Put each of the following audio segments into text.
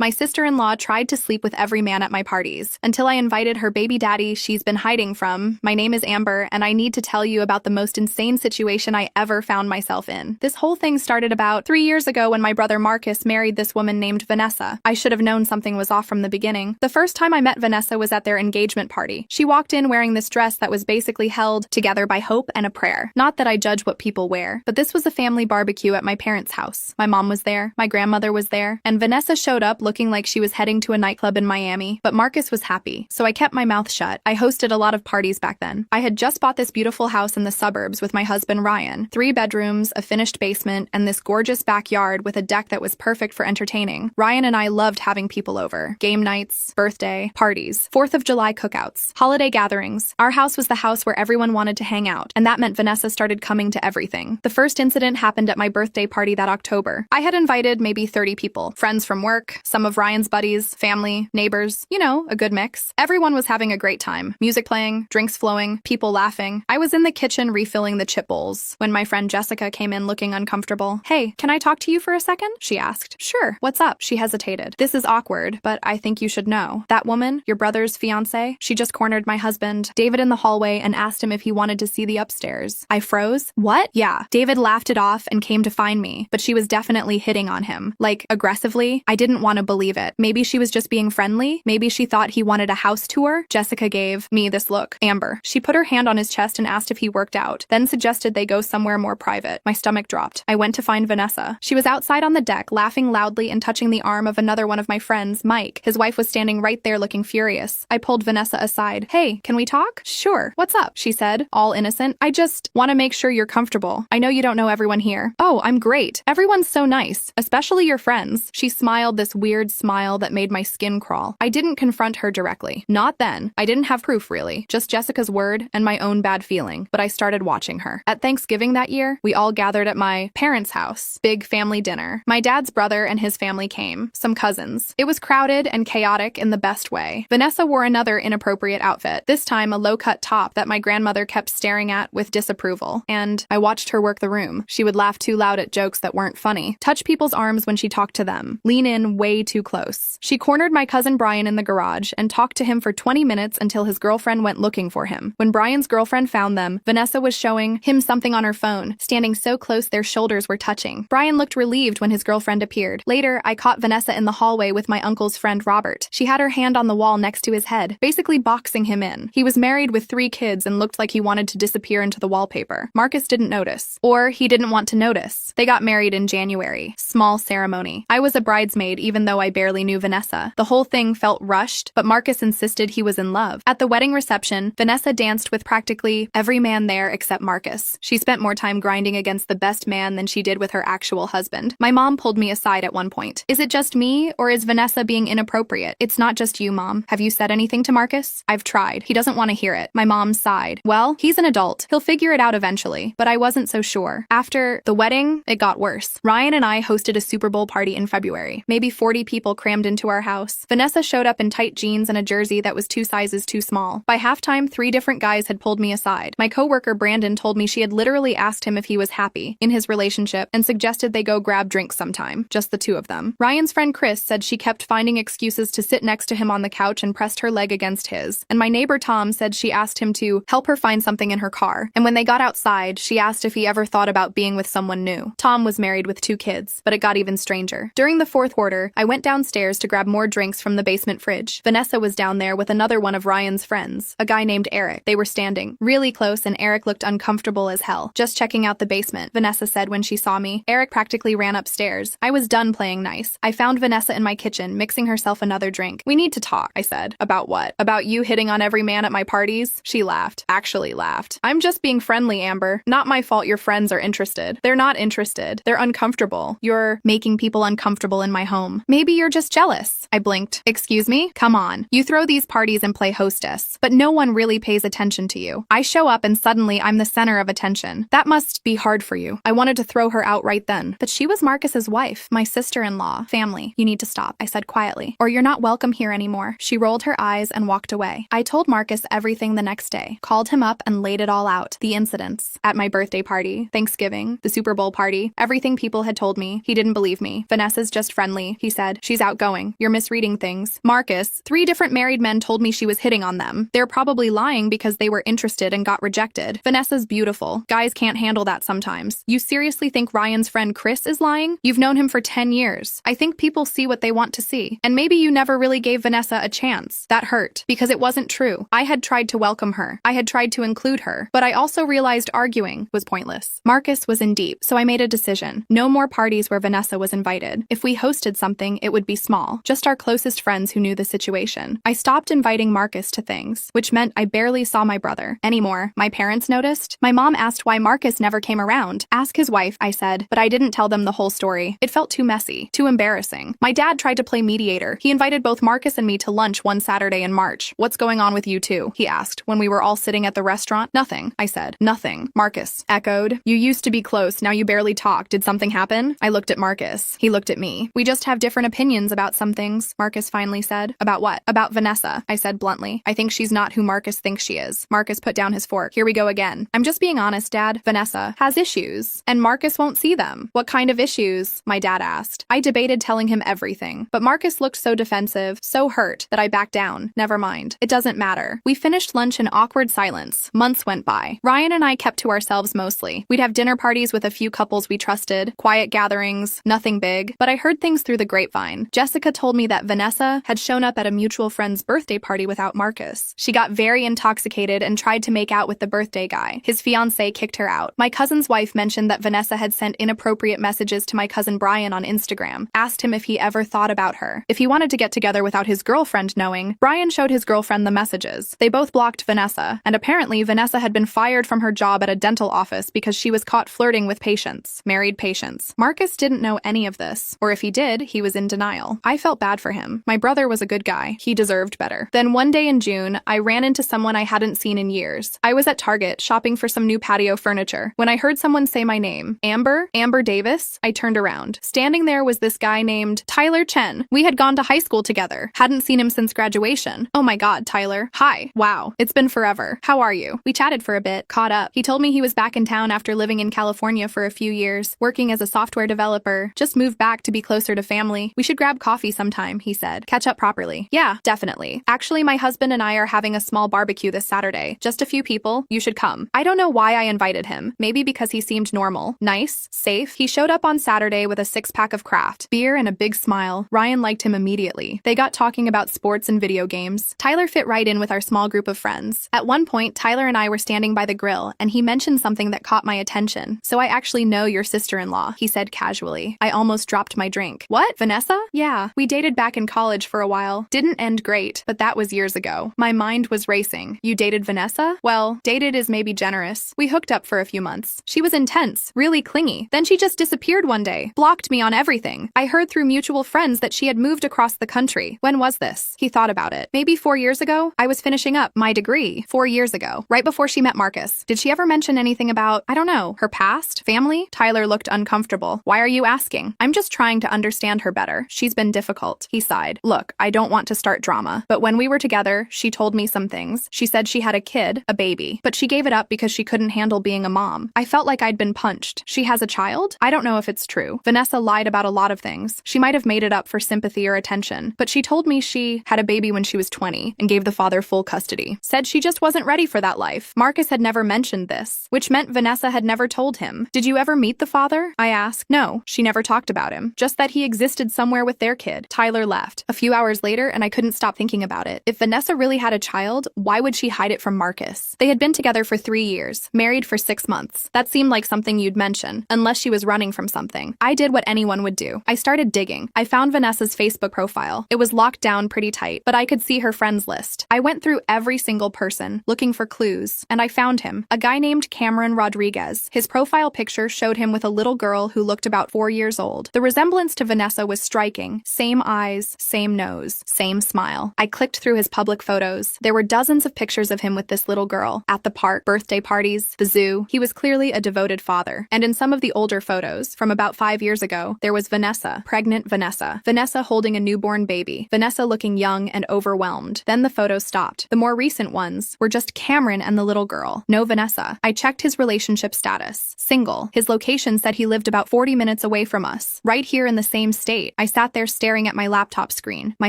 My sister-in-law tried to sleep with every man at my parties, until I invited her baby daddy she's been hiding from. My name is Amber, and I need to tell you about the most insane situation I ever found myself in. This whole thing started about 3 years ago when my brother Marcus married this woman named Vanessa. I should have known something was off from the beginning. The first time I met Vanessa was at their engagement party. She walked in wearing this dress that was basically held together by hope and a prayer. Not that I judge what people wear, but this was a family barbecue at my parents' house. My mom was there, my grandmother was there, and Vanessa showed up looking like she was heading to a nightclub in Miami. But Marcus was happy, so I kept my mouth shut. I hosted a lot of parties back then. I had just bought this beautiful house in the suburbs with my husband Ryan. 3 bedrooms, a finished basement, and this gorgeous backyard with a deck that was perfect for entertaining. Ryan and I loved having people over. Game nights, birthday, parties, 4th of July cookouts, holiday gatherings. Our house was the house where everyone wanted to hang out, and that meant Vanessa started coming to everything. The first incident happened at my birthday party that October. I had invited maybe 30 people, friends from work, some of Ryan's buddies, family, neighbors, you know, a good mix. Everyone was having a great time. Music playing, drinks flowing, people laughing. I was in the kitchen refilling the chip bowls when my friend Jessica came in looking uncomfortable. "Hey, can I talk to you for a second?" she asked. "Sure, what's up?" She hesitated. "This is awkward, but I think you should know. That woman, your brother's fiancé, she just cornered my husband, David, in the hallway and asked him if he wanted to see the upstairs." I froze. "What?" "Yeah." David laughed it off and came to find me, but she was definitely hitting on him. Like, aggressively. I didn't want to believe it. Maybe she was just being friendly. Maybe she thought he wanted a house tour. Jessica gave me this look. "Amber." She put her hand on his chest and asked if he worked out, then suggested they go somewhere more private. My stomach dropped. I went to find Vanessa. She was outside on the deck, laughing loudly and touching the arm of another one of my friends, Mike. His wife was standing right there looking furious. I pulled Vanessa aside. "Hey, can we talk?" "Sure. What's up?" she said, all innocent. "I just want to make sure you're comfortable. I know you don't know everyone here." "Oh, I'm great. Everyone's so nice, especially your friends." She smiled this weird smile that made my skin crawl. I didn't confront her directly. Not then. I didn't have proof, really. Just Jessica's word and my own bad feeling. But I started watching her. At Thanksgiving that year, we all gathered at my parents' house. Big family dinner. My dad's brother and his family came. Some cousins. It was crowded and chaotic in the best way. Vanessa wore another inappropriate outfit. This time a low-cut top that my grandmother kept staring at with disapproval. And I watched her work the room. She would laugh too loud at jokes that weren't funny. Touch people's arms when she talked to them. Lean in way too close. She cornered my cousin Brian in the garage and talked to him for 20 minutes until his girlfriend went looking for him. When Brian's girlfriend found them, Vanessa was showing him something on her phone, standing so close their shoulders were touching. Brian looked relieved when his girlfriend appeared. Later, I caught Vanessa in the hallway with my uncle's friend Robert. She had her hand on the wall next to his head, basically boxing him in. He was married with 3 kids and looked like he wanted to disappear into the wallpaper. Marcus didn't notice. Or he didn't want to notice. They got married in January. Small ceremony. I was a bridesmaid even though I barely knew Vanessa. The whole thing felt rushed, but Marcus insisted he was in love. At the wedding reception, Vanessa danced with practically every man there except Marcus. She spent more time grinding against the best man than she did with her actual husband. My mom pulled me aside at one point. "Is it just me, or is Vanessa being inappropriate?" "It's not just you, Mom. Have you said anything to Marcus?" "I've tried. He doesn't want to hear it." My mom sighed. "Well, he's an adult. He'll figure it out eventually." But I wasn't so sure. After the wedding, it got worse. Ryan and I hosted a Super Bowl party in February. Maybe 40 people crammed into our house. Vanessa showed up in tight jeans and a jersey that was 2 sizes too small. By halftime, 3 different guys had pulled me aside. My coworker Brandon told me she had literally asked him if he was happy in his relationship and suggested they go grab drinks sometime, just the 2 of them. Ryan's friend Chris said she kept finding excuses to sit next to him on the couch and pressed her leg against his. And my neighbor Tom said she asked him to help her find something in her car. And when they got outside, she asked if he ever thought about being with someone new. Tom was married with 2 kids, but it got even stranger. During the 4th quarter, I went downstairs to grab more drinks from the basement fridge. Vanessa was down there with another one of Ryan's friends, a guy named Eric. They were standing really close and Eric looked uncomfortable as hell. "Just checking out the basement," Vanessa said when she saw me. Eric practically ran upstairs. I was done playing nice. I found Vanessa in my kitchen, mixing herself another drink. "We need to talk," I said. "About what?" "About you hitting on every man at my parties?" She laughed. Actually laughed. "I'm just being friendly, Amber. Not my fault your friends are interested. They're not interested. They're uncomfortable. You're making people uncomfortable in my home. Maybe you're just jealous." I blinked. Excuse me? Come on. You throw these parties and play hostess, but no one really pays attention to you. I show up and suddenly I'm the center of attention. That must be hard for you. I wanted to throw her out right then. But she was Marcus's wife, my sister-in-law. Family. You need to stop, I said quietly, or you're not welcome here anymore. She rolled her eyes and walked away. I told Marcus everything the next day, called him up and laid it all out. The incidents. At my birthday party, Thanksgiving, the Super Bowl party, everything people had told me. He didn't believe me. Vanessa's just friendly, he said. She's outgoing. You're misreading things. Marcus, 3 different married men told me she was hitting on them. They're probably lying because they were interested and got rejected. Vanessa's beautiful. Guys can't handle that sometimes. You seriously think Ryan's friend Chris is lying? You've known him for 10 years. I think people see what they want to see. And maybe you never really gave Vanessa a chance. That hurt, because it wasn't true. I had tried to welcome her. I had tried to include her. But I also realized arguing was pointless. Marcus was in deep, so I made a decision. No more parties where Vanessa was invited. If we hosted something, it would be small. Just our closest friends who knew the situation. I stopped inviting Marcus to things, which meant I barely saw my brother anymore. My parents noticed. My mom asked why Marcus never came around. Ask his wife, I said, but I didn't tell them the whole story. It felt too messy, too embarrassing. My dad tried to play mediator. He invited both Marcus and me to lunch one Saturday in March. What's going on with you two? He asked when we were all sitting at the restaurant. Nothing, I said. Nothing. Marcus echoed. You used to be close, now you barely talk. Did something happen? I looked at Marcus. He looked at me. We just have different opinions about some things, Marcus finally said. About what? About Vanessa, I said bluntly. I think she's not who Marcus thinks she is. Marcus put down his fork. Here we go again. I'm just being honest, Dad. Vanessa has issues, and Marcus won't see them. What kind of issues? My dad asked. I debated telling him everything, but Marcus looked so defensive, so hurt, that I backed down. Never mind. It doesn't matter. We finished lunch in awkward silence. Months went by. Ryan and I kept to ourselves mostly. We'd have dinner parties with a few couples we trusted, quiet gatherings, nothing big, but I heard things through the grapevine. Jessica told me that Vanessa had shown up at a mutual friend's birthday party without Marcus. She got very intoxicated and tried to make out with the birthday guy. His fiancé kicked her out. My cousin's wife mentioned that Vanessa had sent inappropriate messages to my cousin Brian on Instagram, asked him if he ever thought about her, if he wanted to get together without his girlfriend knowing. Brian showed his girlfriend the messages. They both blocked Vanessa, and apparently Vanessa had been fired from her job at a dental office because she was caught flirting with patients, married patients. Marcus didn't know any of this, or if he did, he was in denial. I felt bad for him. My brother was a good guy. He deserved better. Then one day in June, I ran into someone I hadn't seen in years. I was at Target shopping for some new patio furniture when I heard someone say my name. Amber Davis. I turned around. Standing there was this guy named Tyler Chen. We had gone to high school together. Hadn't seen him since graduation. Oh my God, Tyler. Hi. Wow. It's been forever. How are you? We chatted for a bit, caught up. He told me he was back in town after living in California for a few years, working as a software developer. Just moved back to be closer to family. We should grab coffee sometime, he said. Catch up properly. Yeah, definitely. Actually, my husband and I are having a small barbecue this Saturday. Just a few people. You should come. I don't know why I invited him. Maybe because he seemed normal, nice, safe. He showed up on Saturday with a 6-pack of craft beer and a big smile. Ryan liked him immediately. They got talking about sports and video games. Tyler fit right in with our small group of friends. At one point, Tyler and I were standing by the grill, and he mentioned something that caught my attention. So I actually know your sister-in-law, he said casually. I almost dropped my drink. What? Vanessa? Yeah, we dated back in college for a while. Didn't end great, but that was years ago. My mind was racing. You dated Vanessa? Well, dated is maybe generous. We hooked up for a few months. She was intense, really clingy. Then she just disappeared one day, blocked me on everything. I heard through mutual friends that she had moved across the country. When was this? He thought about it. Maybe 4 years ago? I was finishing up my degree 4 years ago, right before she met Marcus. Did she ever mention anything about, I don't know, her past? Family? Tyler looked uncomfortable. Why are you asking? I'm just trying to understand her better. She's been difficult. He sighed. Look, I don't want to start drama, but when we were together, she told me some things. She said she had a kid, a baby, but she gave it up because she couldn't handle being a mom. I felt like I'd been punched. She has a child? I don't know if it's true. Vanessa lied about a lot of things. She might have made it up for sympathy or attention, but she told me she had a baby when she was 20 and gave the father full custody. Said she just wasn't ready for that life. Marcus had never mentioned this, which meant Vanessa had never told him. Did you ever meet the father? I asked. No, she never talked about him. Just that he existed somewhere with their kid. Tyler left. A few hours later, and I couldn't stop thinking about it. If Vanessa really had a child, why would she hide it from Marcus? They had been together for 3 years, married for 6 months. That seemed like something you'd mention, unless she was running from something. I did what anyone would do. I started digging. I found Vanessa's Facebook profile. It was locked down pretty tight, but I could see her friends list. I went through every single person, looking for clues, and I found him. A guy named Cameron Rodriguez. His profile picture showed him with a little girl who looked about 4 years old. The resemblance to Vanessa was striking. Same eyes, eyes, same nose, same smile. I clicked through his public photos. There were dozens of pictures of him with this little girl. At the park, birthday parties, the zoo. He was clearly a devoted father. And in some of the older photos, from about 5 years ago, there was Vanessa, pregnant Vanessa. Vanessa holding a newborn baby. Vanessa looking young and overwhelmed. Then the photos stopped. The more recent ones were just Cameron and the little girl. No Vanessa. I checked his relationship status. Single. His location said he lived about 40 minutes away from us. Right here in the same state. I sat there staring at my laptop screen, my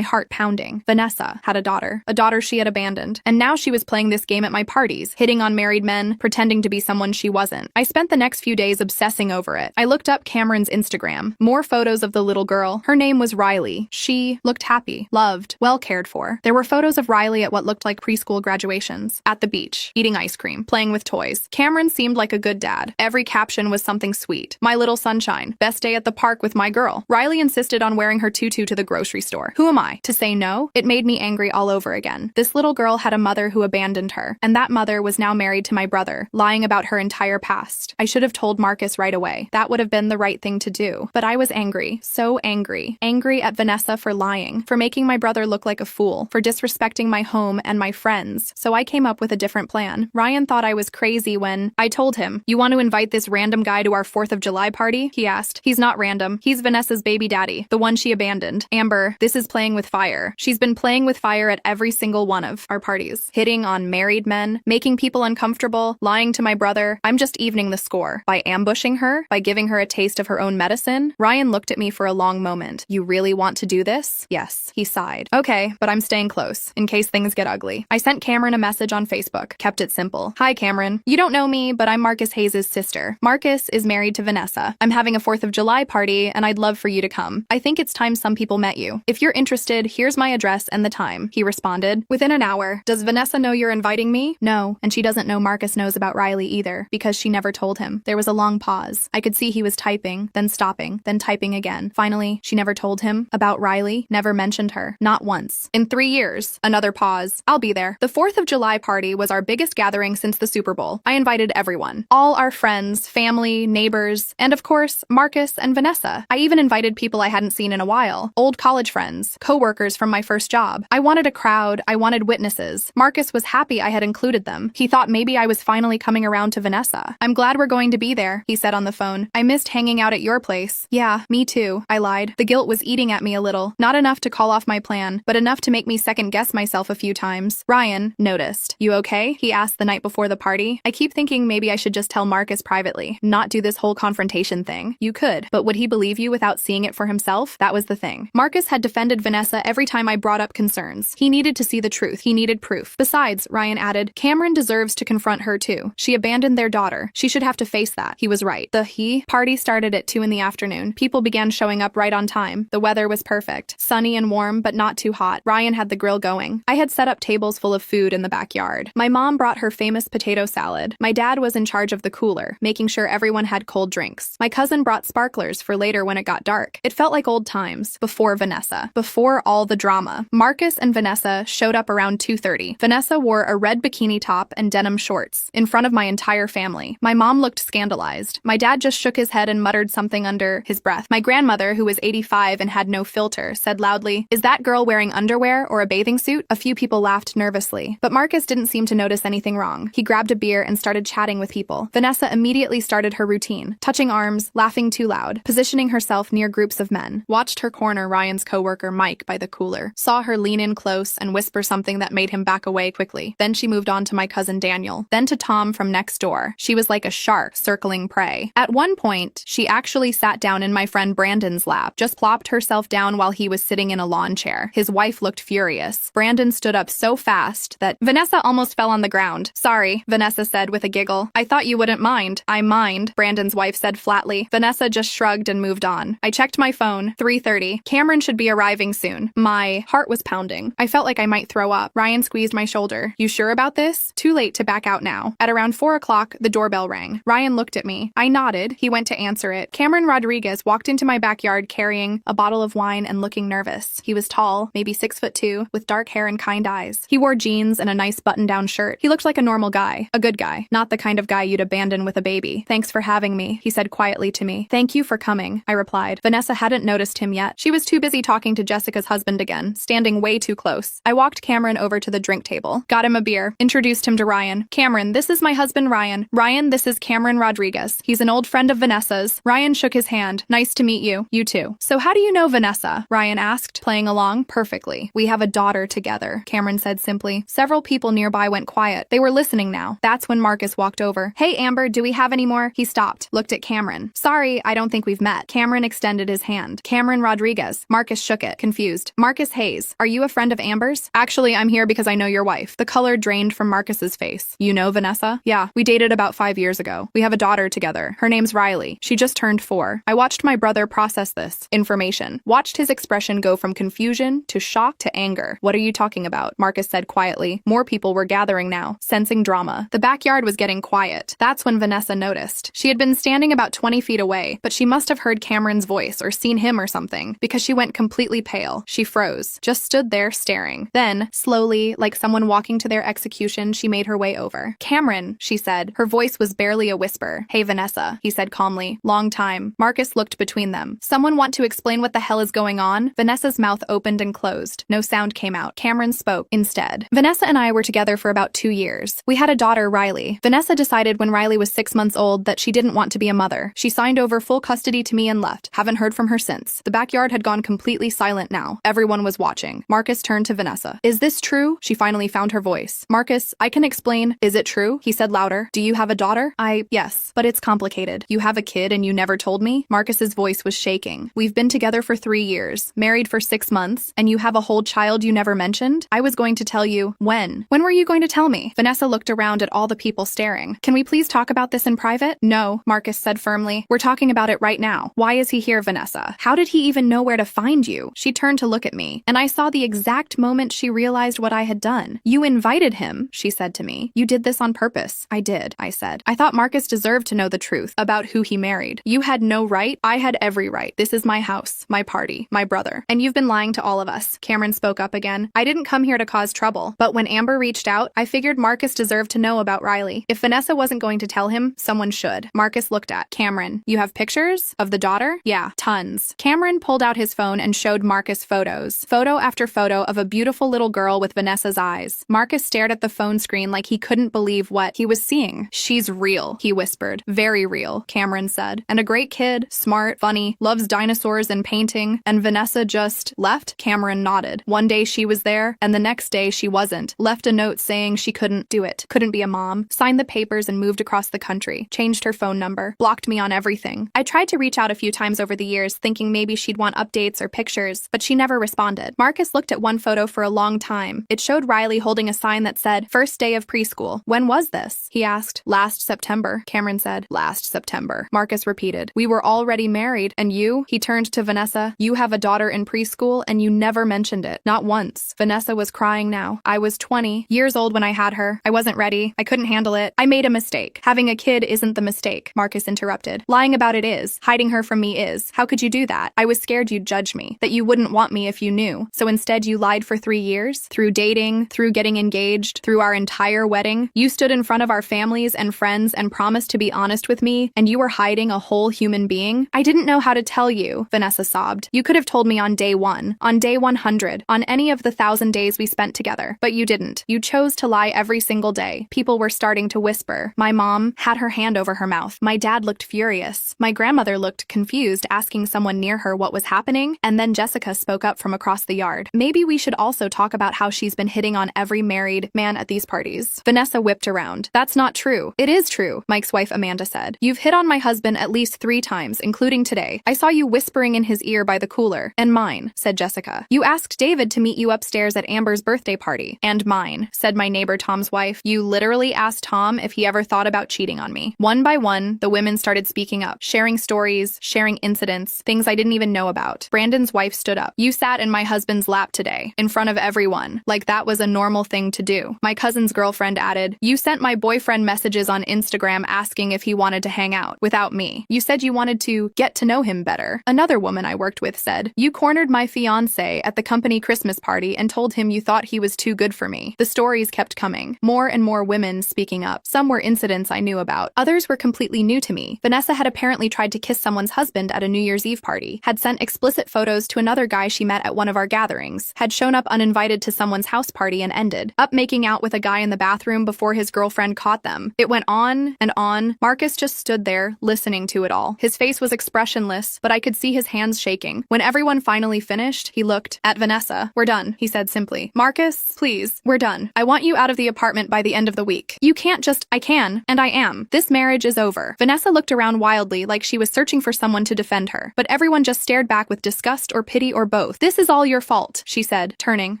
heart pounding. Vanessa had a daughter she had abandoned. And now she was playing this game at my parties, hitting on married men, pretending to be someone she wasn't. I spent the next few days obsessing over it. I looked up Cameron's Instagram. More photos of the little girl. Her name was Riley. She looked happy, loved, well cared for. There were photos of Riley at what looked like preschool graduations, at the beach, eating ice cream, playing with toys. Cameron seemed like a good dad. Every caption was something sweet. My little sunshine. Best day at the park with my girl. Riley insisted on wearing her tutu to the grocery store. Who am I to say no? It made me angry all over again. This little girl had a mother who abandoned her, and that mother was now married to my brother, lying about her entire past. I should have told Marcus right away. That would have been the right thing to do. But I was angry. So angry. Angry at Vanessa for lying, for making my brother look like a fool, for disrespecting my home and my friends. So I came up with a different plan. Ryan thought I was crazy when I told him, "You want to invite this random guy to our 4th of July party?" He asked. "He's not random. He's Vanessa's baby daddy, the one she abandoned. Amber, this is playing with fire. She's been playing with fire at every single one of our parties. Hitting on married men, making people uncomfortable, lying to my brother. I'm just evening the score. By ambushing her, by giving her a taste of her own medicine." Ryan looked at me for a long moment. "You really want to do this?" "Yes," he sighed. "Okay, but I'm staying close, in case things get ugly." I sent Cameron a message on Facebook, kept it simple. "Hi, Cameron. You don't know me, but I'm Marcus Hayes' sister. Marcus is married to Vanessa. I'm having a 4th of July party, and I'd love for you to come. I think it's time some people met you. If you're interested, here's my address and the time." He responded. Within an hour. "Does Vanessa know you're inviting me?" "No, and she doesn't know Marcus knows about Riley either, because she never told him." There was a long pause. I could see he was typing, then stopping, then typing again. Finally, she never told him about Riley, never mentioned her. Not once. "In 3 years. Another pause. "I'll be there." The 4th of July party was our biggest gathering since the Super Bowl. I invited everyone. All our friends, family, neighbors, and of course, Marcus and Vanessa. I even invited people I hadn't seen in a while. Old college friends, co-workers from my first job. I wanted a crowd. I wanted witnesses. Marcus was happy I had included them. He thought maybe I was finally coming around to Vanessa. "I'm glad we're going to be there," he said on the phone. "I missed hanging out at your place." "Yeah, me too," I lied. The guilt was eating at me a little. Not enough to call off my plan, but enough to make me second-guess myself a few times. Ryan noticed. "You okay?" he asked the night before the party. I keep thinking maybe I should just tell Marcus privately, not do this whole confrontation thing. You could, but would he believe you without seeing it for himself? That was the thing. Marcus had defended Vanessa every time I brought up concerns. He needed to see the truth. He needed proof. Besides, Ryan added, Cameron deserves to confront her too. She abandoned their daughter. She should have to face that. He was right. The party started at 2 in the afternoon. People began showing up right on time. The weather was perfect. Sunny and warm, but not too hot. Ryan had the grill going. I had set up tables full of food in the backyard. My mom brought her famous potato salad. My dad was in charge of the cooler, making sure everyone had cold drinks. My cousin brought sparklers for later when it got dark. It felt like old times, before Vanessa, before all the drama. Marcus and Vanessa showed up around 2:30. Vanessa wore a red bikini top and denim shorts, in front of my entire family. My mom looked scandalized. My dad just shook his head and muttered something under his breath. My grandmother, who was 85 and had no filter, said loudly, "Is that girl wearing underwear or a bathing suit?" A few people laughed nervously, but Marcus didn't seem to notice anything wrong. He grabbed a beer and started chatting with people. Vanessa immediately started her routine, touching arms, laughing too loud, positioning herself near groups of men. Watched her corner Ryan's coworker Mike by the cooler. Saw her lean in close and whisper something that made him back away quickly. Then she moved on to my cousin Daniel, then to Tom from next door. She was like a shark circling prey. At one point, she actually sat down in my friend Brandon's lap, just plopped herself down while he was sitting in a lawn chair. His wife looked furious. Brandon stood up so fast that Vanessa almost fell on the ground. "Sorry," Vanessa said with a giggle. "I thought you wouldn't mind." "I mind," Brandon's wife said flatly. Vanessa just shrugged and moved on. I checked my phone. 3:30. Cameron should be arriving soon. My heart was pounding. I felt like I might throw up. Ryan squeezed my shoulder. "You sure about this?" Too late to back out now. At around 4 o'clock, the doorbell rang. Ryan looked at me. I nodded. He went to answer it. Cameron Rodriguez walked into my backyard carrying a bottle of wine and looking nervous. He was tall, maybe 6'2", with dark hair and kind eyes. He wore jeans and a nice button-down shirt. He looked like a normal guy. A good guy. Not the kind of guy you'd abandon with a baby. "Thanks for having me," he said quietly to me. "Thank you for coming," I replied. Vanessa hadn't noticed him yet. She was too busy talking to Jessica's husband again, standing way too close. I walked Cameron over to the drink table, got him a beer, introduced him to Ryan. Cameron, this is my husband Ryan. Ryan, this is Cameron Rodriguez. He's an old friend of Vanessa's. Ryan shook his hand. Nice to meet you. You too. So how do you know Vanessa? Ryan asked, playing along. Perfectly. We have a daughter together, Cameron said simply. Several people nearby went quiet. They were listening now. That's when Marcus walked over. Hey, Amber, do we have any more? He stopped, looked at Cameron. Sorry, I don't think we've met. Cameron extended his hand. Cameron Rodriguez. Marcus shook it, confused. Marcus Hayes. Are you a friend of Amber's? Actually, I'm here because I know your wife. The color drained from Marcus's face. You know Vanessa? Yeah, we dated about 5 years ago. We have a daughter together. Her name's Riley. She just turned 4. I watched my brother process this information. Watched his expression go from confusion to shock to anger. What are you talking about? Marcus said quietly. More people were gathering now, sensing drama. The backyard was getting quiet. That's when Vanessa noticed. She had been standing about 20 feet away, but she must have heard Cameron's voice or seen him or something, because she went completely pale. She froze, just stood there staring. Then, slowly, like someone walking to their execution, she made her way over. Cameron, she said. Her voice was barely a whisper. Hey, Vanessa, he said calmly. Long time. Marcus looked between them. Someone want to explain what the hell is going on? Vanessa's mouth opened and closed. No sound came out. Cameron spoke instead. Vanessa and I were together for about 2 years. We had a daughter, Riley. Vanessa decided when Riley was 6 months old that she didn't want to be a mother. She signed over full custody to me and left. Haven't heard from her since. The backyard had gone completely silent now. Everyone was watching. Marcus turned to Vanessa. Is this true? She finally found her voice. Marcus, I can explain. Is it true? He said louder. Do you have a daughter? Yes, but it's complicated. You have a kid and you never told me? Marcus's voice was shaking. We've been together for 3 years, married for 6 months, and you have a whole child you never mentioned? I was going to tell you. When? When were you going to tell me? Vanessa looked around at all the people staring. Can we please talk about this in private? No, Marcus said firmly. We're talking about it right now. Why is he here, Vanessa? How did he even know where to find you? She turned to look at me, and I saw the exact moment she realized what I had done. You invited him, she said to me. You did this on purpose. I did, I said. I thought Marcus deserved to know the truth about who he married. You had no right. I had every right. This is my house, my party, my brother. And you've been lying to all of us. Cameron spoke up again. I didn't come here to cause trouble, but when Amber reached out, I figured Marcus deserved to know about Riley. If Vanessa wasn't going to tell him, someone should. Marcus looked at Cameron. You have pictures of the daughter? Yeah, tons. Cameron pulled out his phone and showed Marcus photos. Photo after photo of a beautiful little girl with Vanessa's eyes. Marcus stared at the phone screen like he couldn't believe what he was seeing. She's real, he whispered. Very real, Cameron said. And a great kid, smart, funny, loves dinosaurs and painting, and Vanessa just left? Cameron nodded. One day she was there, and the next day she wasn't. Left a note saying she couldn't do it, couldn't be a mom, signed the papers and moved across the country, changed her phone number, blocked me on everything. I tried to reach out a few times over the years, thinking maybe she'd want updates or pictures, but she never responded. Marcus looked at one photo for a long time. It showed Riley holding a sign that said, "First day of preschool." When was this? He asked. Last September, Cameron said. Last September. Marcus repeated. We were already married, and you? He turned to Vanessa. You have a daughter in preschool, and you never mentioned it. Not once. Vanessa was crying now. I was 20 years old when I had her. I wasn't ready. I couldn't handle it. I made a mistake. Having a kid isn't the mistake, Marcus interrupted. Lying about it is. Hiding her from me is. How could you do that? I was scared you'd judge me, that you wouldn't want me if you knew. So instead you lied for 3 years? Through dating, through getting engaged, through our entire wedding? You stood in front of our families and friends and promised to be honest with me, and you were hiding a whole human being? I didn't know how to tell you, Vanessa sobbed. You could have told me on day 1, on day 100, on any of the 1,000 days we spent together, but you didn't. You chose to lie every single day. People were starting to whisper. My mom had her hand over her mouth. My dad looked furious. My grandmother looked confused, asking someone near her what was happening, and then Jessica spoke up from across the yard. Maybe we should also talk about how she's been hitting on every married man at these parties. Vanessa whipped around. That's not true. It is true, Mike's wife Amanda said. You've hit on my husband at least 3 times, including today. I saw you whispering in his ear by the cooler. And mine, said Jessica. You asked David to meet you upstairs at Amber's birthday party. And mine, said my neighbor Tom's wife. You literally asked Tom if he ever thought about cheating on me. One by one, the women started speaking up, sharing stories, sharing incidents, things I didn't even know about. Brandon's wife stood up. You sat in my husband's lap today, in front of everyone, like that was a normal thing to do. My cousin's girlfriend added, you sent my boyfriend messages on Instagram asking if he wanted to hang out, without me. You said you wanted to get to know him better. Another woman I worked with said, you cornered my fiancé at the company Christmas party and told him you thought he was too good for me. The stories kept coming. More and more women speaking up. Some were incidents I knew about. Others were completely new to me. Vanessa had apparently tried to kiss someone's husband at a New Year's Eve party, had sent explicit photos to another guy she met at one of our gatherings, had shown up uninvited to someone's house party and ended up making out with a guy in the bathroom before his girlfriend caught them. It went on and on. Marcus just stood there, listening to it all. His face was expressionless, but I could see his hands shaking. When everyone finally finished, he looked at Vanessa. "We're done," he said simply. "Marcus, please, we're done. I want you out of the apartment by the end of the week. You can't just—" "I can, and I am. This marriage is over." Vanessa looked around wildly like she was searching for someone to defend her, but everyone just stared back with disgust or pity or both. "This is all your fault," she said, turning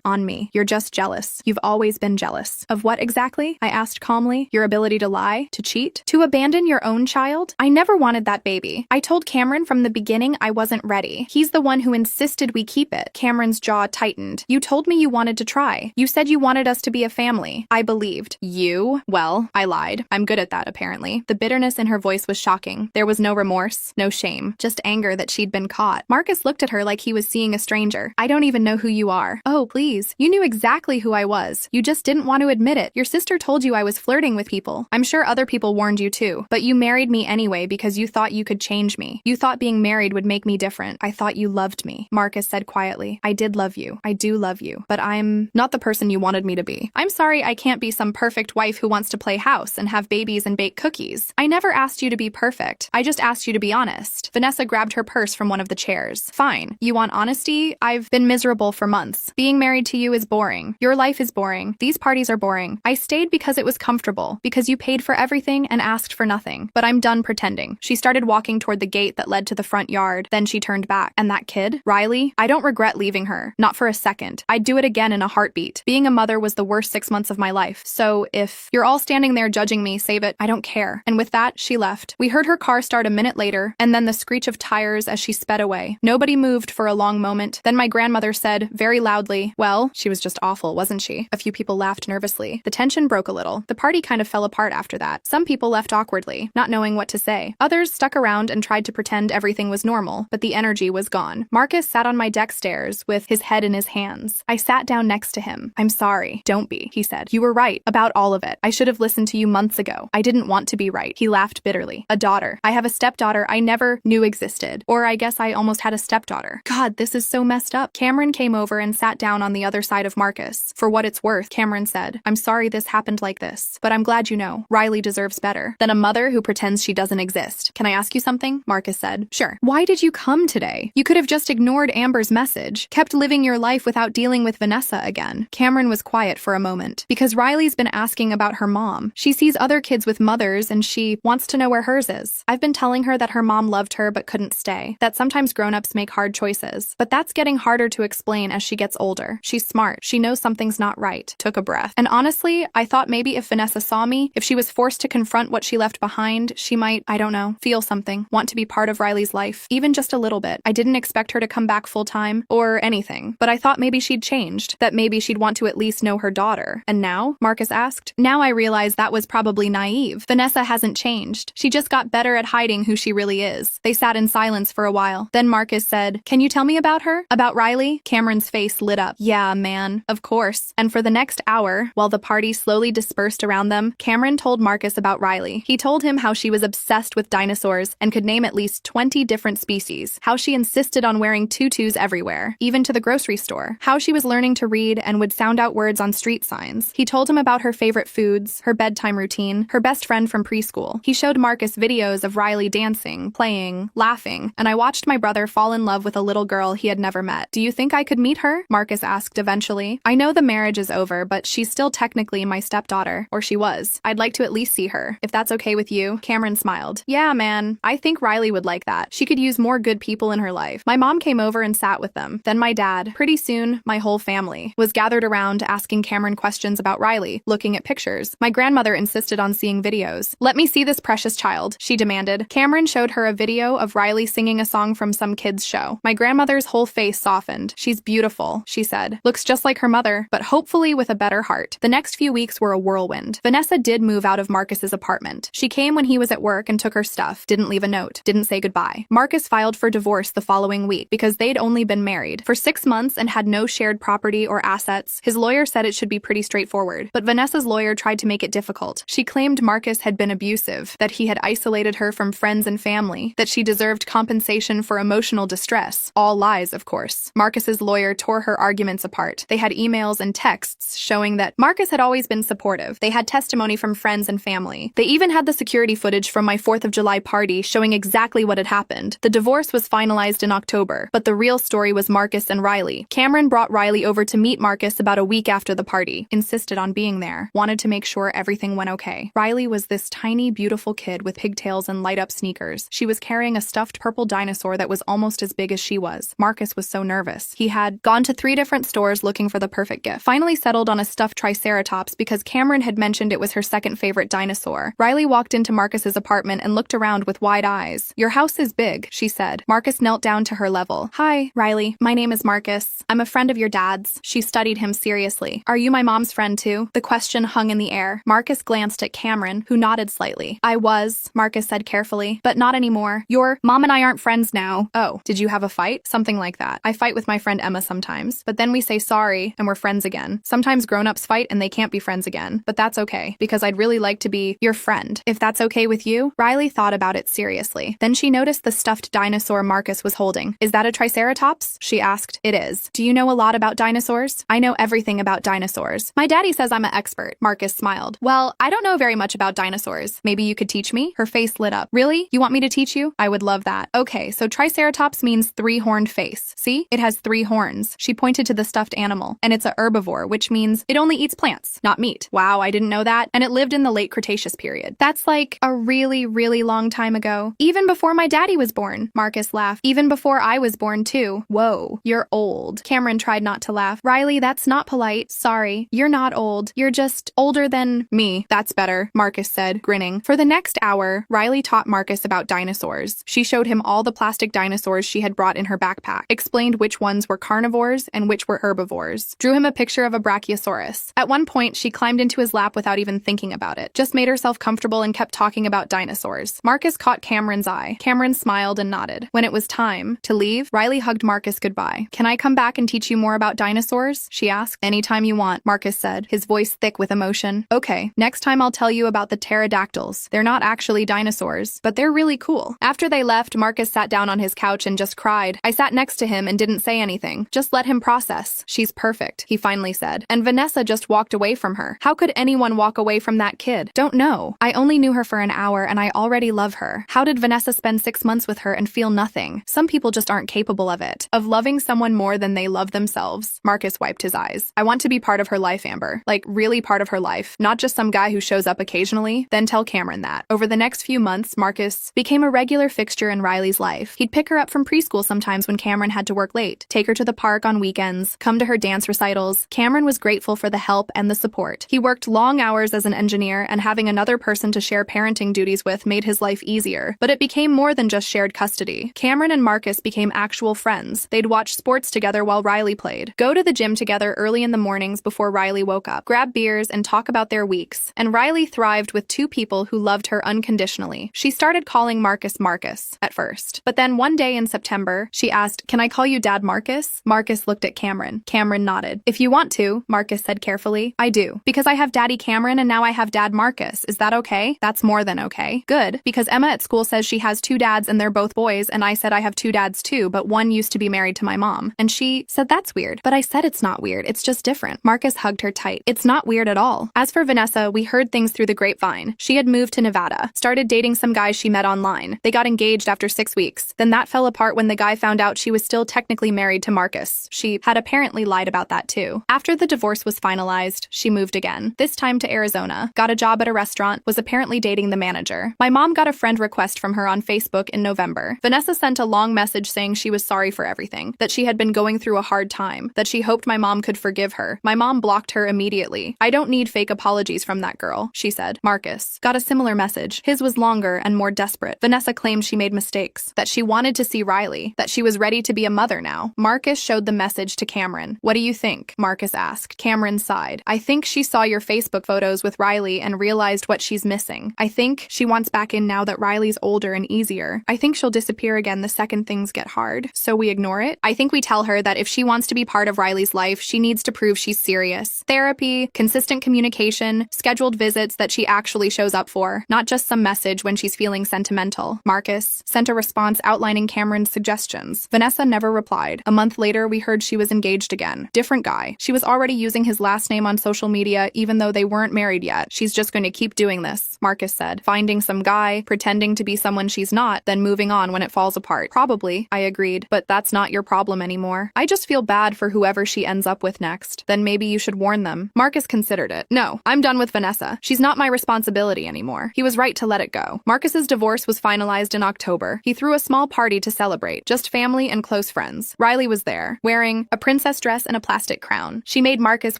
on me. "You're just jealous. You've always been jealous." "Of what exactly?" I asked calmly. "Your ability to lie, to cheat, to abandon your own child? I never wanted that baby. I told Cameron from the beginning I wasn't ready. He's the one who insisted we keep it." Cameron's jaw tightened. "You told me you wanted to try. You said you wanted us to be a family. I believed." "You? Well, I lied. I'm good at that, apparently." The bitterness in her voice was shocking. There was no remorse, no shame, just anger that she'd been caught. Marcus looked at her like he was seeing a stranger. "I don't even know who you are." "Oh, please. You knew exactly who I was. You just didn't want to admit it. Your sister told you I was flirting with people. I'm sure other people warned you too. But you married me anyway because you thought you could change me. You thought being married would make me different. I thought you loved me." Marcus said quietly. "I did love you. I do love you. But I'm not the person you wanted me to be. I'm sorry I can't be some perfect wife who wants to play house and have babies and bake cookies. I never asked you to be perfect. I just asked you to be honest." Vanessa grabbed her purse from one of the chairs. "Fine. You want honesty? I've been miserable for months. Being married to you is boring. Your life is boring. These parties are boring. I stayed because it was comfortable, because you paid for everything and asked for nothing. But I'm done pretending." She started walking toward the gate that led to the front yard. Then she turned back. "And that kid? Riley? I don't regret leaving her. Not for a second. I'd do it again in a heartbeat. Being a mother was the worst 6 months of my life. So if you're all standing there judging me, save it. I don't care." And with that, she left. We heard her car start a minute later, and then the screech of tires as she sped away. Nobody moved for a long moment. Then my grandmother said, very loudly, "Well, she was just awful, wasn't she?" A few people laughed nervously. The tension broke a little. The party kind of fell apart after that. Some people left awkwardly, not knowing what to say. Others stuck around and tried to pretend everything was normal, but the energy was gone. Marcus sat on my deck stairs with his head in his hands. I sat down next to him. "I'm sorry. Don't be," he said. "You were right about all of it. I should have listened to you months ago. I didn't want to be right." He laughed bitterly. "A daughter. I have a stepdaughter I never knew existed. Or I guess I almost had a stepdaughter. God, this is so messed up." Cameron came over and sat down on the other side of Marcus. "For what it's worth," Cameron said, "I'm sorry this happened like this. But I'm glad you know. Riley deserves better than a mother who pretends she doesn't exist. Can I ask you something?" Marcus said. "Sure." "Why did you come today? You could have just ignored Amber's message, kept living your life without dealing with Vanessa again." Cameron was quiet for a moment. "Because Riley's been asking about her mom. She sees other kids with mothers and she wants to know where hers is. I've been telling her that her mom loved her but couldn't stay. That sometimes grown-ups make hard choices. But that's getting harder to explain as she gets older. She's smart. She knows something's not right." Took a breath. "And honestly, I thought maybe if Vanessa saw me, if she was forced to confront what she left behind, she might, I don't know, feel something, want to be part of Riley's life, even just a little bit. I didn't expect her to come back full-time or anything, but I thought maybe she'd changed, that maybe she'd want to at least know her daughter." "And now?" Marcus asked. "Now I realize that was probably naive. Vanessa hasn't changed. She just got better at hiding who she really is." They sat in silence for a while. Then Marcus said, "Can you tell me about her? About Riley?" Cameron's face lit up. "Yeah, man. Of course." And for the next hour, while the party slowly dispersed around them, Cameron told Marcus about Riley. He told him how she was obsessed with dinosaurs and could name at least 20 different species, how she insisted on wearing tutus everywhere, even to the grocery store, how she was learning to read and would sound out words on street signs. He told him about her favorite foods, her bedtime routine, her best friend from preschool. He showed Marcus videos of Riley dancing, playing, laughing, and I watched my brother fall in love with a little girl he had never met. "Do you think I could meet her?" Marcus asked eventually. "I know the marriage is over, but she's still technically my stepdaughter, or she was. I'd like to at least see her, if that's okay with you." Cameron smiled. "Yeah, man. I think Riley would like that. She could use more good people in her life." My mom came over and sat with them. Then my dad. Pretty soon, my whole family was gathered around asking Cameron questions about Riley, looking at pictures. My grandmother insisted on seeing videos. "Let me see this precious child," she demanded. Cameron showed her a video of Riley singing a song from some kid's show. My grandmother's whole face softened. "She's beautiful," she said. "Looks just like her mother, but hopefully with a better heart." The next few weeks were a whirlwind. Vanessa did move out of Marcus's apartment. She came when he was at work and took her stuff, didn't leave a note, didn't say goodbye. Marcus filed for divorce the following week because they'd only been married for 6 months and had no shared property or assets. His lawyer said it should be pretty straightforward, but Vanessa's lawyer tried to make it difficult. She claimed Marcus had been abusive, that he had isolated her from friends and family, that she deserved compensation for emotional distress stress. All lies, of course. Marcus's lawyer tore her arguments apart. They had emails and texts showing that Marcus had always been supportive. They had testimony from friends and family. They even had the security footage from my 4th of July party showing exactly what had happened. The divorce was finalized in October, but the real story was Marcus and Riley. Cameron brought Riley over to meet Marcus about a week after the party, insisted on being there, wanted to make sure everything went okay. Riley was this tiny, beautiful kid with pigtails and light-up sneakers. She was carrying a stuffed purple dinosaur that was almost as big as she was. Marcus was so nervous. He had gone to 3 different stores looking for the perfect gift. Finally settled on a stuffed triceratops because Cameron had mentioned it was her second favorite dinosaur. Riley walked into Marcus's apartment and looked around with wide eyes. "Your house is big," she said. Marcus knelt down to her level. "Hi, Riley. My name is Marcus. I'm a friend of your dad's." She studied him seriously. "Are you my mom's friend too?" The question hung in the air. Marcus glanced at Cameron, who nodded slightly. "I was," Marcus said carefully, "but not anymore. Your mom and I aren't friends now." "Oh, did you have a fight?" "Something like that. I fight with my friend Emma sometimes, but then we say sorry and we're friends again. Sometimes grown-ups fight and they can't be friends again, but that's okay, because I'd really like to be your friend. If that's okay with you?" Riley thought about it seriously. Then she noticed the stuffed dinosaur Marcus was holding. "Is that a triceratops?" she asked. "It is. Do you know a lot about dinosaurs?" "I know everything about dinosaurs. My daddy says I'm an expert." Marcus smiled. "Well, I don't know very much about dinosaurs. Maybe you could teach me?" Her face lit up. "Really? You want me to teach you? I would love that." "Okay, so triceratops means 3-horned face. See? It has 3 horns." She pointed to the stuffed animal. "And it's a herbivore, which means it only eats plants, not meat." "Wow, I didn't know that. And it lived in the late Cretaceous period." "That's like a really, really long time ago. Even before my daddy was born." Marcus laughed. "Even before I was born too." "Whoa, you're old." Cameron tried not to laugh. "Riley, that's not polite. Sorry. You're not old. You're just older than me." "That's better," Marcus said, grinning. For the next hour, Riley taught Marcus about dinosaurs. She showed him all the plastic dinosaurs she had brought in her backpack, explained which ones were carnivores and which were herbivores, drew him a picture of a brachiosaurus. At one point, she climbed into his lap without even thinking about it, just made herself comfortable and kept talking about dinosaurs. Marcus caught Cameron's eye. Cameron smiled and nodded. When it was time to leave, Riley hugged Marcus goodbye. "Can I come back and teach you more about dinosaurs?" she asked. "Anytime you want," Marcus said, his voice thick with emotion. "Okay, next time I'll tell you about the pterodactyls. They're not actually dinosaurs, but they're really cool." After they left, Marcus sat down on his couch and just cried. I sat next to him and didn't say anything. Just let him process. "She's perfect," he finally said. "And Vanessa just walked away from her. How could anyone walk away from that kid?" "Don't know. I only knew her for an hour and I already love her. How did Vanessa spend 6 months with her and feel nothing? Some people just aren't capable of it. Of loving someone more than they love themselves." Marcus wiped his eyes. "I want to be part of her life, Amber. Like, really part of her life. Not just some guy who shows up occasionally." Then tell Cameron that. Over the next few months, Marcus became a regular fixture in Riley's life. He'd pick her up from preschool sometimes when Cameron had to work late, take her to the park on weekends, come to her dance recitals. Cameron was grateful for the help and the support. He worked long hours as an engineer, and having another person to share parenting duties with made his life easier. But it became more than just shared custody. Cameron and Marcus became actual friends. They'd watch sports together while Riley played, go to the gym together early in the mornings before Riley woke up, grab beers and talk about their weeks. And Riley thrived with 2 people who loved her unconditionally. She started calling Marcus Marcus at first. But then one day in September, she asked, "Can I call you Dad Marcus?" Marcus looked at Cameron. Cameron nodded. "If you want to," Marcus said carefully. "I do. Because I have Daddy Cameron and now I have Dad Marcus. Is that okay?" "That's more than okay." "Good. Because Emma at school says she has 2 dads and they're both boys, and I said I have 2 dads too, but one used to be married to my mom. And she said that's weird. But I said it's not weird. It's just different." Marcus hugged her tight. "It's not weird at all." As for Vanessa, we heard things through the grapevine. She had moved to Nevada, started dating some guy she met online. They got engaged after 6 weeks. Then that fell apart when the guy found out she was still technically married to Marcus. She had apparently lied about that too. After the divorce was finalized, she moved again, this time to Arizona, got a job at a restaurant, was apparently dating the manager. My mom got a friend request from her on Facebook in November. Vanessa sent a long message saying she was sorry for everything, that she had been going through a hard time, that she hoped my mom could forgive her. My mom blocked her immediately. "I don't need fake apologies from that girl," she said. Marcus got a similar message. His was longer and more desperate. Vanessa claimed she made mistakes, that she wanted to see Riley, that she was ready to be a mother now. Marcus showed the message to Cameron. "What do you think?" Marcus asked. Cameron sighed. "I think she saw your Facebook photos with Riley and realized what she's missing. I think she wants back in now that Riley's older and easier. I think she'll disappear again the second things get hard. So we ignore it? I think we tell her that if she wants to be part of Riley's life, she needs to prove she's serious. Therapy, consistent communication, scheduled visits that she actually shows up for, not just some message when she's feeling sentimental." Marcus sent a response outlining Cameron's suggestions suggestions. Vanessa never replied. A month later, we heard she was engaged again. Different guy. She was already using his last name on social media even though they weren't married yet. She's just going to keep doing this, Marcus said. Finding some guy, pretending to be someone she's not, then moving on when it falls apart. Probably, I agreed, but that's not your problem anymore. I just feel bad for whoever she ends up with next. Then maybe you should warn them. Marcus considered it. No, I'm done with Vanessa. She's not my responsibility anymore. He was right to let it go. Marcus's divorce was finalized in October. He threw a small party to celebrate, just family and close friends. Riley was there, wearing a princess dress and a plastic crown. She made Marcus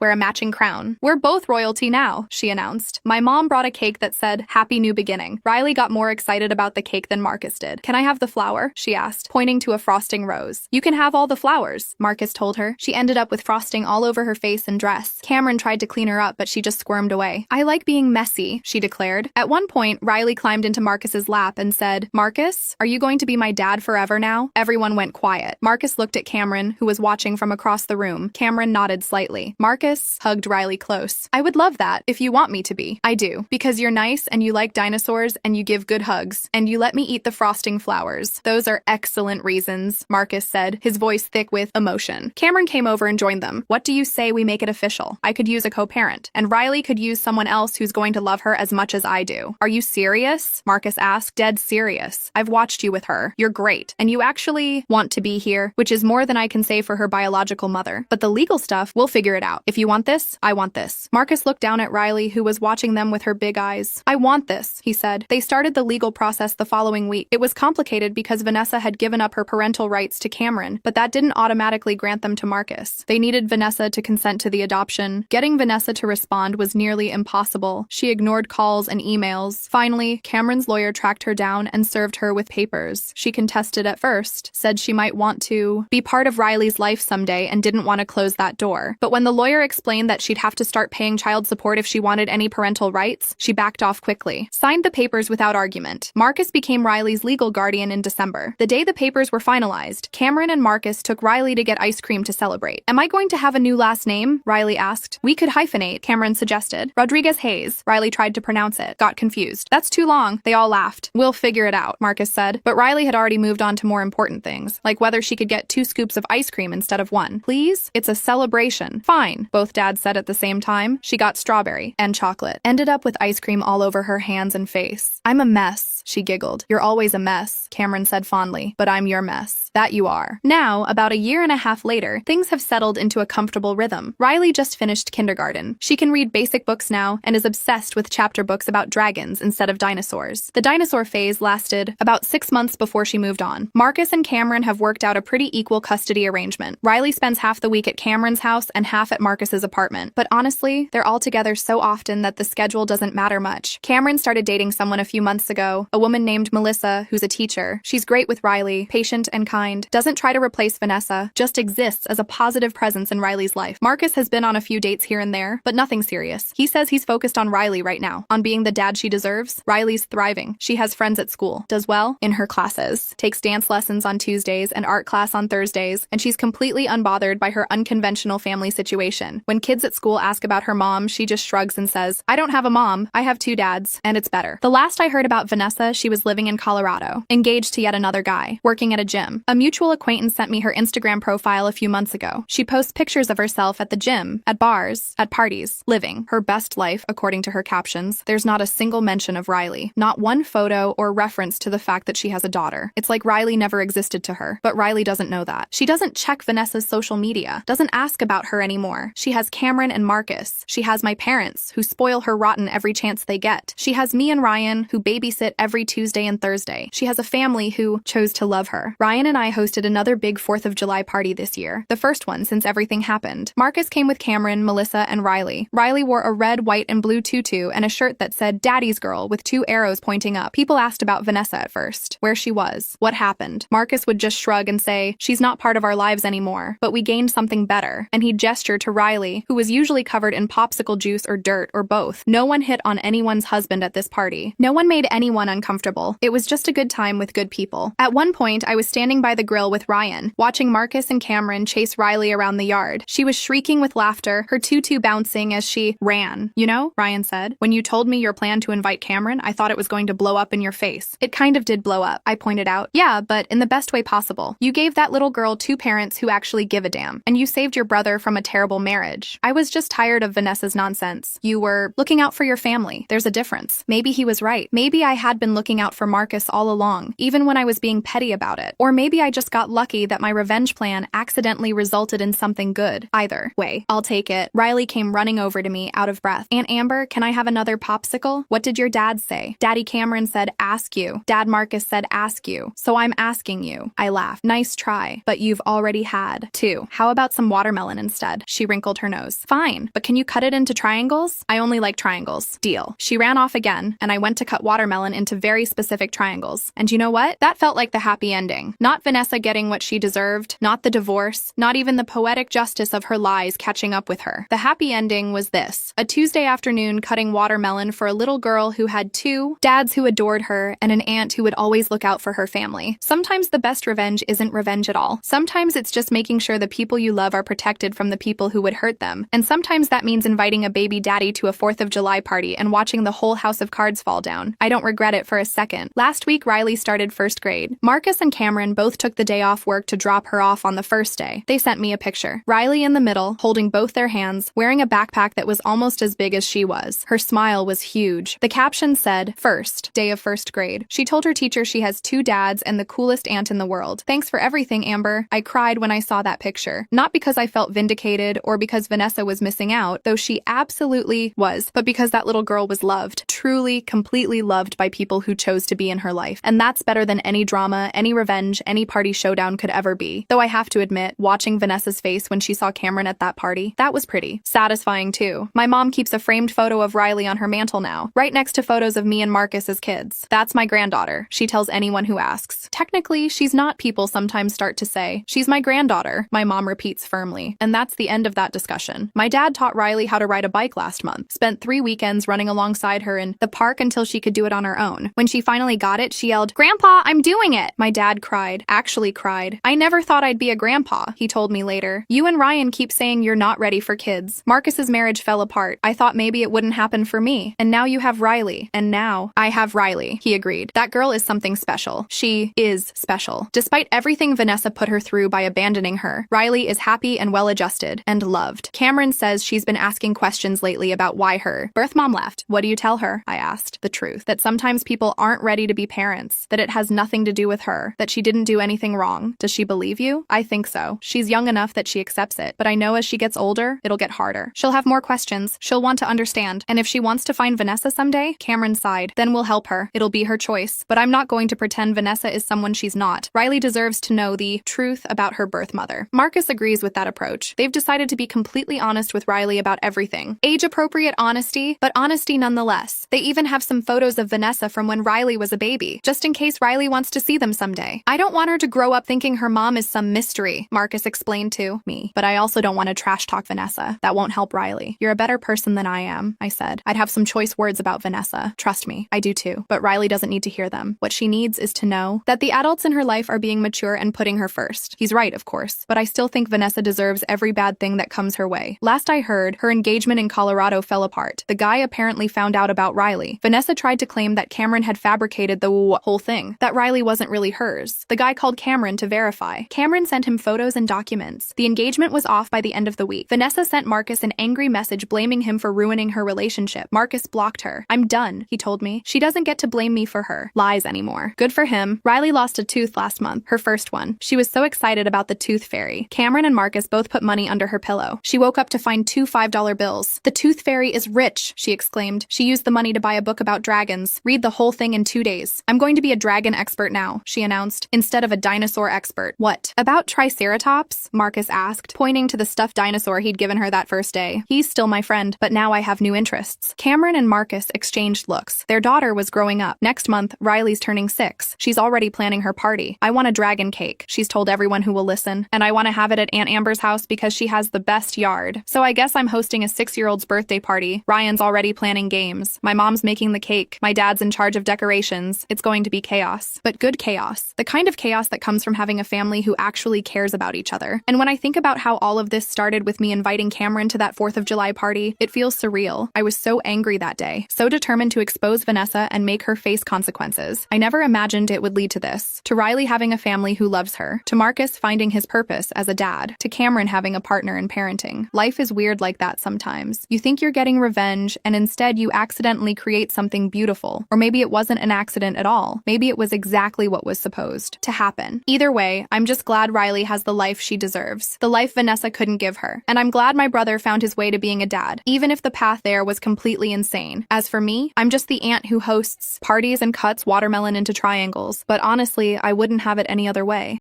wear a matching crown. We're both royalty now, she announced. My mom brought a cake that said, "Happy New Beginning." Riley got more excited about the cake than Marcus did. "Can I have the flower?" she asked, pointing to a frosting rose. "You can have all the flowers," Marcus told her. She ended up with frosting all over her face and dress. Cameron tried to clean her up, but she just squirmed away. "I like being messy," she declared. At one point, Riley climbed into Marcus's lap and said, "Marcus, are you going to be my dad forever now?" Everyone went quiet. Marcus looked at Cameron, who was watching from across the room. Cameron nodded slightly. Marcus hugged Riley close. "I would love that if you want me to be." "I do, because you're nice and you like dinosaurs and you give good hugs and you let me eat the frosting flowers. Those are excellent reasons," Marcus said, his voice thick with emotion. Cameron came over and joined them. "What do you say we make it official? I could use a co-parent, and Riley could use someone else who's going to love her as much as I do." "Are you serious?" Marcus asked. "Dead serious. I've watched you with her. You're great. And you actually want to be here, which is more than I can say for her biological mother. But the legal stuff, we'll figure it out. If you want this, I want this." Marcus looked down at Riley, who was watching them with her big eyes. "I want this," he said. They started the legal process the following week. It was complicated because Vanessa had given up her parental rights to Cameron, but that didn't automatically grant them to Marcus. They needed Vanessa to consent to the adoption. Getting Vanessa to respond was nearly impossible. She ignored calls and emails. Finally, Cameron's lawyer tracked her down and served her with papers. She contested at first, said she might want to be part of Riley's life someday and didn't want to close that door. But when the lawyer explained that she'd have to start paying child support if she wanted any parental rights, she backed off quickly. Signed the papers without argument. Marcus became Riley's legal guardian in December. The day the papers were finalized, Cameron and Marcus took Riley to get ice cream to celebrate. "Am I going to have a new last name?" Riley asked. "We could hyphenate," Cameron suggested. "Rodriguez Hayes." Riley tried to pronounce it, got confused. "That's too long." They all laughed. "We'll figure it out," Marcus said. But Riley had already moved on to more important things, like whether she could get 2 scoops of ice cream instead of 1. "Please? It's a celebration." "Fine," both dads said at the same time. She got strawberry and chocolate. Ended up with ice cream all over her hands and face. "I'm a mess," she giggled. "You're always a mess," Cameron said fondly. "But I'm your mess." "That you are." Now, about a year and a half later, things have settled into a comfortable rhythm. Riley just finished kindergarten. She can read basic books now and is obsessed with chapter books about dragons instead of dinosaurs. The dinosaur phase lasted about 6 months before she moved on. Marcus and Cameron have worked out a pretty equal custody arrangement. Riley spends half the week at Cameron's house and half at Marcus's apartment. But honestly, they're all together so often that the schedule doesn't matter much. Cameron started dating someone a few months ago, a woman named Melissa, who's a teacher. She's great with Riley, patient and kind, doesn't try to replace Vanessa, just exists as a positive presence in Riley's life. Marcus has been on a few dates here and there, but nothing serious. He says he's focused on Riley right now, on being the dad she deserves. Riley's thriving. She has friends at school, does well in her classes, takes dance lessons on Tuesdays and art class on Thursdays, and she's completely unbothered by her unconventional family situation. When kids at school ask about her mom, she just shrugs and says, "I don't have a mom, I have 2 dads, and it's better." The last I heard about Vanessa, she was living in Colorado, engaged to yet another guy, working at a gym. A mutual acquaintance sent me her Instagram profile a few months ago. She posts pictures of herself at the gym, at bars, at parties, living her best life, according to her captions. There's not a single mention of Riley, not one photo or reference to the fact that she has a daughter. It's like Riley never existed to her, but Riley doesn't know that. She doesn't check Vanessa's social media, doesn't ask about her anymore. She has Cameron and Marcus. She has my parents, who spoil her rotten every chance they get. She has me and Ryan, who babysit every Tuesday and Thursday. She has a family who chose to love her. Ryan and I hosted another big 4th of July party this year, the first one since everything happened. Marcus came with Cameron, Melissa, and Riley. Riley wore a red, white, and blue tutu and a shirt that said "Daddy's Girl" with 2 arrows pointing up. People asked about Vanessa at first, where she was, what happened. Marcus would just shrug and say, "She's not part of our lives anymore, but we gained something better." And he'd gesture to Riley, who was usually covered in popsicle juice or dirt or both. No one hit on anyone's husband at this party. No one made anyone uncomfortable. It was just a good time with good people. At one point, I was standing by the grill with Ryan, watching Marcus and Cameron chase Riley around the yard. She was shrieking with laughter, her tutu bouncing as she ran. "You know," Ryan said, "when you told me your plan to invite Cameron, I thought it was going to blow up in your face." "It kind of did blow up," I pointed out. "Yeah, but in the best way possible. You gave that little girl 2 parents who actually give a damn, and you saved your brother from a terrible marriage. I was just tired of Vanessa's nonsense. You were looking out for your family. There's a difference. Maybe he was right. Maybe I had been looking out for Marcus all along, even when I was being petty about it. Or maybe I just got lucky that my revenge plan accidentally resulted in something good. Either way, I'll take it. Riley came running over to me, out of breath. Aunt Amber, can I have another popsicle? What did your dad say? Daddy Cameron said, ask you. Dad Marcus said, ask you. So I'm asking you. I laughed. Nice try, but you've already had 2. How about some watermelon instead? She wrinkled her nose. Fine, but can you cut it into triangles? I only like triangles. Deal. She ran off again, and I went to cut watermelon into very specific triangles. And you know what? That felt like the happy ending. Not Vanessa getting what she deserved, not the divorce, not even the poetic justice of her lies catching up with her. The happy ending was this: a Tuesday afternoon cutting watermelon for a little girl who had 2 dads who adored her and an aunt who would always look out for her family. Sometimes the best revenge isn't revenge at all. Sometimes it's just making sure the people you love are protected from the people who would hurt them. And sometimes that means inviting a baby daddy to a 4th of July party and watching the whole house of cards fall down. I don't regret it for a second. Last week, Riley started 1st grade. Marcus and Cameron both took the day off work to drop her off on the first day. They sent me a picture. Riley in the middle, holding both their hands, wearing a backpack that was almost as big as she was. Her smile was huge. The caption said, "First day of 1st grade." She told her teacher she has 2 dads and the coolest aunt in the world. Thanks for everything, Amber. I cried when I saw that picture. Not because I felt vindicated or because Vanessa was missing out, though she absolutely was, but because that little girl was loved. Truly, completely loved by people who chose to be in her life. And that's better than any drama, any revenge, any party showdown could ever be. Though I have to admit, watching Vanessa's face when she saw Cameron at that party, that was pretty. Satisfying too. My mom keeps a framed photo of Riley on her mantle now, right next to photos of me and Marcus as kids. That's my granddaughter, she tells anyone who asks. Technically, she's not, people sometimes start to say. She's my granddaughter, my mom repeats firmly. And that's the end of that discussion. My dad taught Riley how to ride a bike last month, spent 3 weekends running alongside her in the park until she could do it on her own. When she finally got it, she yelled, "Grandpa, I'm doing it!" My dad cried, actually cried. "I never thought I'd be a grandpa," he told me later. "You and Ryan keep saying you're not ready for kids. Marcus's marriage fell apart. I thought maybe it wouldn't happen for me. And now you have Riley. And now I have Riley," he agreed. That girl is something special. She is special. Despite everything Vanessa put her through by abandoning her, Riley is happy and well-adjusted and loved. Cameron says she's been asking questions lately about why her birth mom left. What do you tell her? I asked. The truth. That sometimes people aren't ready to be parents. That it has nothing to do with her. That she didn't do anything wrong. Does she believe you? I think so. She's young enough that she accepts it. But I know as she gets older, it'll get harder. She'll have more questions. She'll want to understand. And if she wants to find Vanessa someday, Cameron sighed, then we'll help her. It'll be her choice. But I'm not going to pretend Vanessa is someone she's not. Riley deserves to know the truth about her birth mother. Marcus agrees with that approach. They've decided to be completely honest with Riley about everything. Age-appropriate honesty, but honesty nonetheless. They even have some photos of Vanessa from when Riley was a baby, just in case Riley wants to see them someday. I don't want her to grow up thinking her mom is some mystery, Marcus explained to me. But I also don't want to trash talk Vanessa. That won't help Riley. You're a better person than I am, I said. I'd have some choice words about Vanessa. Trust me, I do too. But Riley doesn't need to hear them. What she needs is to know that the adults in her life are being mature and putting her first. He's right, of course. But I still think Vanessa deserves every bad thing that comes her way. Last I heard, her engagement in Colorado fell apart. The guy apparently found out about Riley. Vanessa tried to claim that Cameron had fabricated the whole thing, that Riley wasn't really hers. The guy called Cameron to verify. Cameron sent him photos and documents. The engagement was off by the end of the week. Vanessa sent Marcus an angry message blaming him for ruining her relationship. Marcus blocked her. "I'm done," he told me. "She doesn't get to blame me for her lies anymore." Good for him. Riley lost a tooth last month, her first one. She was so excited about the tooth fairy. Cameron and Marcus both put money under her pillow. She woke up to find 2 $5 bills. "The tooth fairy is rich," she exclaimed. She used the money to buy a book about dragons. Read the whole thing in 2 days. "I'm going to be a dragon expert now," she announced, instead of a dinosaur expert. "What? About Triceratops?" Marcus asked, pointing to the stuffed dinosaur he'd given her that first day. "He's still my friend, but now I have new interests." Cameron and Marcus exchanged looks. Their daughter was growing up. Next month, Riley's turning 6. She's already planning her party. "I want a dragon cake," she's told everyone who will listen. "And I want to have it at Aunt Amber's house because she has the best yard. So I guess I'm hosting a 6-year-old's birthday party. Ryan's already planning games. My mom's making the cake. My dad's in charge of decorations. It's going to be chaos. But good chaos. The kind of chaos that comes from having a family who actually cares about each other. And when I think about how all of this started with me inviting Cameron to that 4th of July party, it feels surreal. I was so angry that day, so determined to expose Vanessa and make her face consequences. I never imagined it would lead to this. to Riley having a family who loves her, to Marcus finding his purpose as a dad, to Cameron having a partner in parenting. Life is weird like that sometimes. You think you're getting revenge, and instead you accidentally create something beautiful. Or maybe it wasn't an accident at all. Maybe it was exactly what was supposed to happen. Either way, I'm just glad Riley has the life she deserves. The life Vanessa couldn't give her. And I'm glad my brother found his way to being a dad, even if the path there was completely insane. As for me, I'm just the aunt who hosts parties and cuts watermelon into triangles. But honestly, I wouldn't have it any other way.